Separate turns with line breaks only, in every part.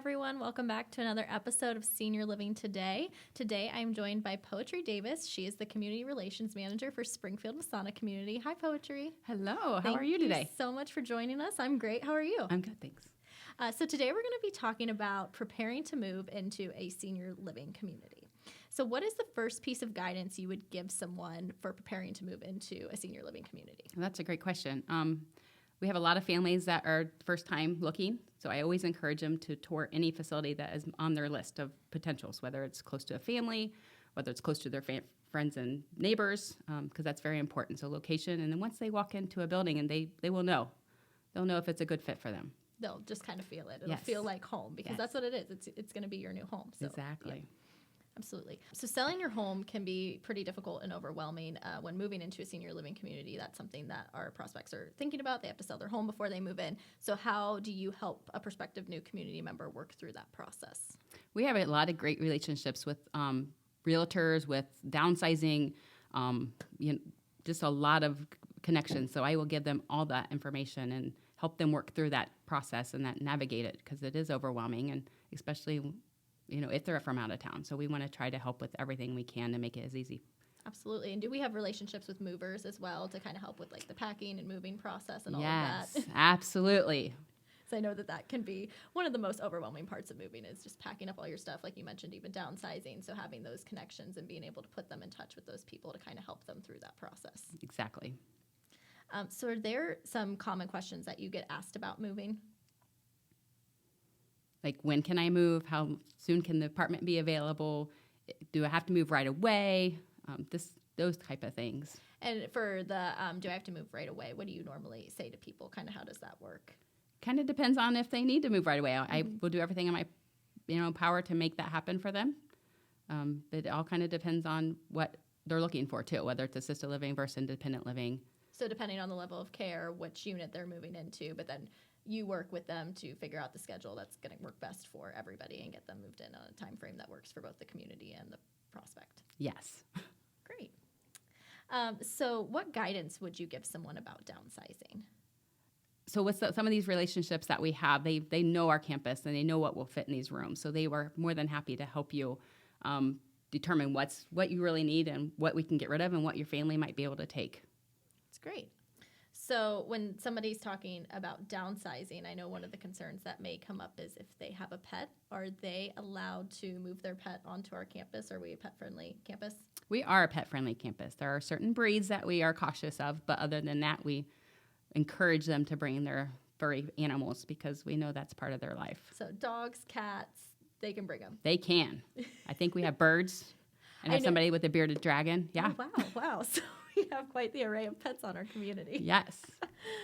everyone. Welcome back to another episode of Senior Living Today. Today, I'm joined by Poetry Davis. She is the Community Relations Manager for Springfield Masonic Community. Hi, Poetry.
Hello. How are you today?
Thank you so much for joining us. I'm great. How are you?
I'm good, thanks.
So today, we're going to be talking about preparing to move into a senior living community. So what is the first piece of guidance you would give someone for preparing to move into a senior living community?
Well, that's a great question. We have a lot of families that are first time looking, so I always encourage them to tour any facility that is on their list of potentials, whether it's close to a family, whether it's close to their friends and neighbors, because that's very important. So location, and then once they walk into a building, and they will know. They'll know if it's a good fit for them.
They'll just kind of feel it. It'll feel like home, because that's what it is. It's going to be your new home. So,
exactly.
Yeah. Absolutely. So selling your home can be pretty difficult and overwhelming when moving into a senior living community. That's something that our prospects are thinking about. They have to sell their home before they move in. So how do you help a prospective new community member work through that process?
We have a lot of great relationships with realtors, with downsizing, just a lot of connections. So I will give them all that information and help them work through that process and navigate it, because it is overwhelming, and especially if they're from out of town. So we want to try to help with everything we can to make it as easy.
Absolutely. And do we have relationships with movers as well to kind of help with like the packing and moving process and all of that?
Yes, absolutely.
So I know that can be one of the most overwhelming parts of moving, is just packing up all your stuff, like you mentioned, even downsizing. So having those connections and being able to put them in touch with those people to kind of help them through that process.
Exactly.
So are there some common questions that you get asked about moving?
Like, when can I move? How soon can the apartment be available? Do I have to move right away? Those type of things.
And for the do I have to move right away? What do you normally say to people? Kind of how does that work?
Kind of depends on if they need to move right away. I will do everything in my power to make that happen for them. But it all kind of depends on what they're looking for too, whether it's assisted living versus independent living.
So depending on the level of care, which unit they're moving into, but then you work with them to figure out the schedule that's going to work best for everybody and get them moved in on a time frame that works for both the community and the prospect.
Yes.
Great. So what guidance would you give someone about downsizing?
So with some of these relationships that we have, they know our campus and they know what will fit in these rooms. So they were more than happy to help you determine what you really need and what we can get rid of and what your family might be able to take.
That's great. So when somebody's talking about downsizing, I know one of the concerns that may come up is if they have a pet, are they allowed to move their pet onto our campus? Are we a pet-friendly campus?
We are a pet-friendly campus. There are certain breeds that we are cautious of, but other than that, we encourage them to bring their furry animals because we know that's part of their life.
So dogs, cats, they can bring them.
They can. I think we have birds. And have somebody with a bearded dragon. Yeah.
Oh, wow. So we have quite the array of pets on our community.
Yes.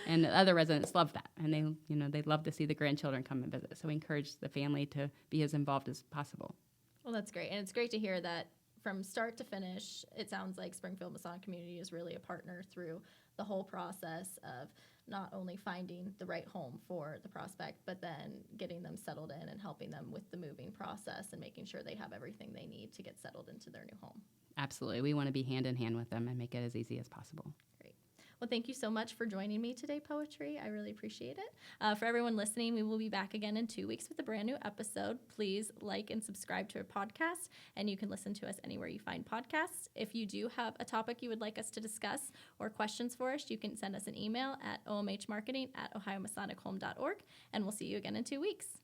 And the other residents love that. And they love to see the grandchildren come and visit. So we encourage the family to be as involved as possible.
Well, that's great. And it's great to hear that from start to finish, it sounds like Springfield Masonic Community is really a partner through the whole process of not only finding the right home for the prospect, but then getting them settled in and helping them with the moving process and making sure they have everything they need to get settled into their new home.
Absolutely. We want to be hand in hand with them and make it as easy as possible.
Great. Well, thank you so much for joining me today, Poetry. I really appreciate it. For everyone listening, we will be back again in 2 weeks with a brand new episode. Please like and subscribe to our podcast, and you can listen to us anywhere you find podcasts. If you do have a topic you would like us to discuss or questions for us, you can send us an email at omhmarketing@ohiomasonichome.org, and we'll see you again in 2 weeks.